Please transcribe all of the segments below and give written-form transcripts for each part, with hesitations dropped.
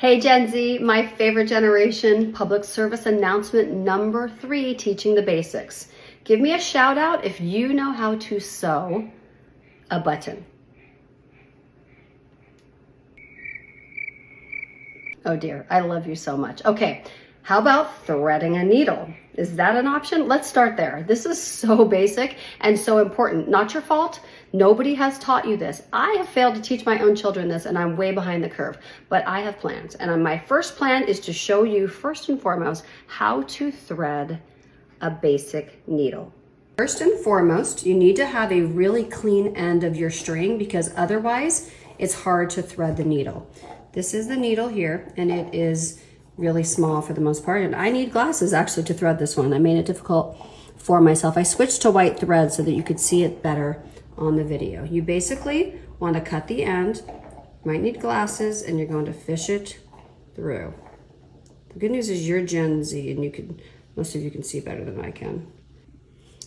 Hey Gen Z, my favorite generation, public service announcement number 3, teaching the basics. Give me a shout out if you know how to sew a button. Oh dear, I love you so much. Okay, how about threading a needle? Is that an option? Let's start there. This is so basic and so important. Not your fault. Nobody has taught you this. I have failed to teach my own children this and I'm way behind the curve, but I have plans. And my first plan is to show you first and foremost how to thread a basic needle. First and foremost, you need to have a really clean end of your string because otherwise it's hard to thread the needle. This is the needle here and it is really small for the most part, and I need glasses actually to thread this one. I made it difficult for myself. I switched to white thread so that you could see it better on the video. You basically want to cut the end, you might need glasses, and you're going to fish it through. The good news is you're Gen Z and most of you can see better than I can.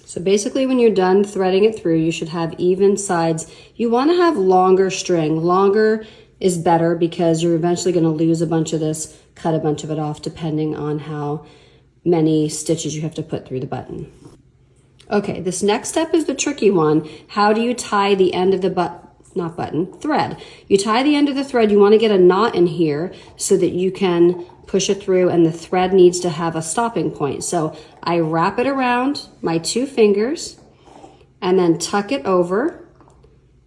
So basically when you're done threading it through, you should have even sides. You want to have longer string. Longer is better because you're eventually going to lose a bunch of this, cut a bunch of it off depending on how many stitches you have to put through the button. Okay, this next step is the tricky one. How do you tie the end of the thread? You tie the end of the thread, you want to get a knot in here so that you can push it through, and the thread needs to have a stopping point. So I wrap it around my 2 fingers and then tuck it over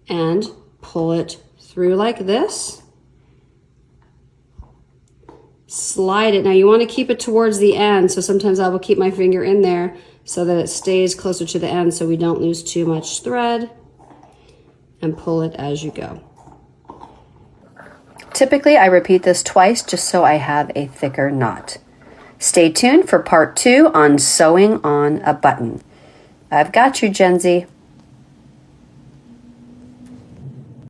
and pull it through like this. Slide it. Now you want to keep it towards the end, so sometimes I will keep my finger in there so that it stays closer to the end so we don't lose too much thread, and pull it as you go. Typically I repeat this twice just so I have a thicker knot. Stay tuned for part 2 on sewing on a button. I've got you, Gen Z.